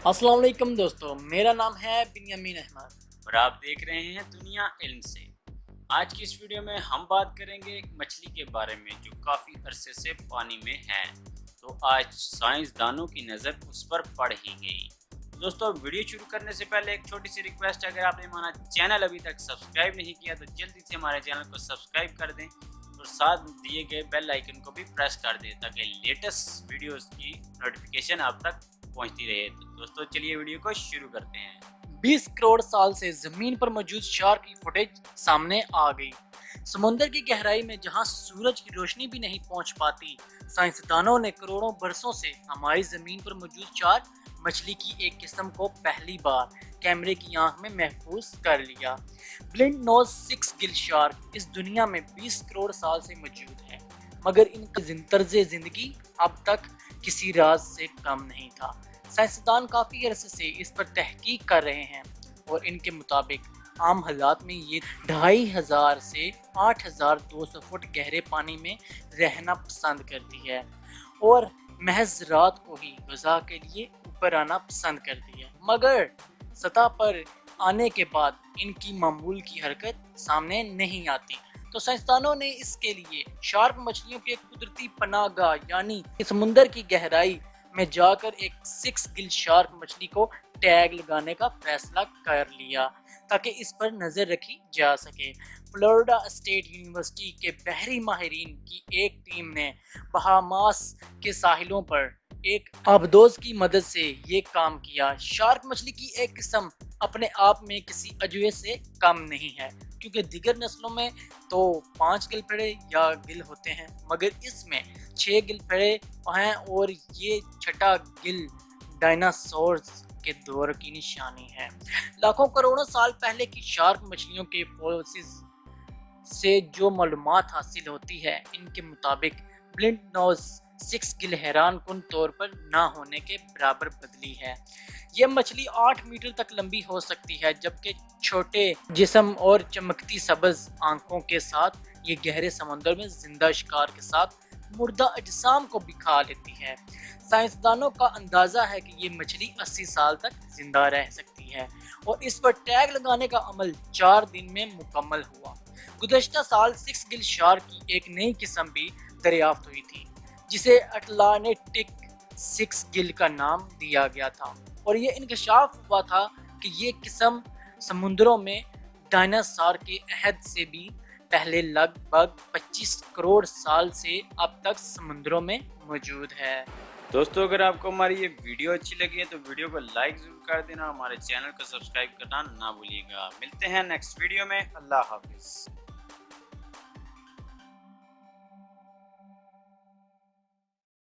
अस्सलाम वालेकुम दोस्तों, मेरा नाम है बिन्यामीन अहमद और आप देख रहे हैं दुनिया इल्म से। आज की इस वीडियो में हम बात करेंगे एक मछली के बारे में जो काफ़ी अरसे से पानी में है। तो आज साइंसदानों की नज़र उस पर पड़ ही गई। दोस्तों, वीडियो शुरू करने से पहले एक छोटी सी रिक्वेस्ट है, अगर आपने हमारा चैनल अभी तक सब्सक्राइब नहीं किया तो जल्दी से हमारे चैनल को सब्सक्राइब कर दें और साथ दिए गए बेल आइकन को भी प्रेस कर दें ताकि लेटेस्ट वीडियोस की नोटिफिकेशन आप तक पहुंचती रहे। तो दोस्तों, चलिए वीडियो को शुरू करते हैं। 20 करोड़ साल से जमीन पर मौजूद शार्क की फुटेज सामने आ गई। समुद्र की गहराई में जहां सूरज की रोशनी भी नहीं पहुंच पाती, साइंसदानों ने करोड़ों बरसों से हमारी जमीन पर मौजूद शार्क मछली की एक किस्म को पहली बार कैमरे की आंख में महफूज कर लिया। ब्लिंट नोज 6 गिल शार्क इस दुनिया में 20 करोड़ साल से मौजूद है, मगर इनका तर्ज जिंदगी अब तक किसी राज से कम नहीं था। साइंसदान काफ़ी अरसे से इस पर तहकीक कर रहे हैं और इनके मुताबिक आम हालात में ये 2500 से 8200 फुट गहरे पानी में रहना पसंद करती है और महज रात को ही ग़िज़ा के लिए ऊपर आना पसंद करती है, मगर सतह पर आने के बाद इनकी मामूल की हरकत सामने नहीं आती। तो साइंसदानों ने इसके लिए शार्क मछलियों के कुदरती पनाहगाह यानी समुंदर की गहराई में जाकर एक 6 गिल शार्क मछली को टैग लगाने का फैसला कर लिया ताकि इस पर नजर रखी जा सके। फ्लोरिडा स्टेट यूनिवर्सिटी के बहरी माहिरीन की एक टीम ने बहामास के साहिलों पर एक आबदोज की मदद से ये काम किया। शार्क मछली की एक किस्म अपने आप में किसी अजूबे से कम नहीं है, क्योंकि दिगर नस्लों में तो 5 गिलफड़े या गिल होते हैं, मगर इसमें 6 गिलफड़े हैं और ये छठा गिल डायनासोर्स के दौर की निशानी है। लाखों करोड़ों साल पहले की शार्क मछलियों के फॉसिल्स से जो मालूमात हासिल होती है, इनके मुताबिक ब्लिंट नोज 6 गिल हैरान कुन तौर पर ना होने के बराबर बदली है। यह मछली 8 मीटर तक लंबी हो सकती है, जबकि छोटे जिस्म और चमकती सब्ज आंखों के साथ ये गहरे समुद्र में जिंदा शिकार के साथ मुर्दा अजसाम को भी खा लेती है। साइंसदानों का अंदाजा है कि ये मछली 80 साल तक जिंदा रह सकती है और इस पर टैग लगाने का अमल 4 दिन में मुकम्मल हुआ। गुज़श्ता साल 6 गिल शार्क की एक नई किस्म भी दरियाफ्त हुई थी, जिसे अटलांटिक 6 गिल का नाम दिया गया था और ये इंकशाफ हुआ था कि ये किस्म समुद्रों में डायनासोर के अहद से भी पहले लगभग 25 करोड़ साल से अब तक समुद्रों में मौजूद है। दोस्तों, अगर आपको हमारी ये वीडियो अच्छी लगी है तो वीडियो को लाइक ज़रूर कर देना, हमारे चैनल को सब्सक्राइब करना ना भूलिएगा। मिलते हैं नेक्स्ट वीडियो में। अल्लाह हाफिज़।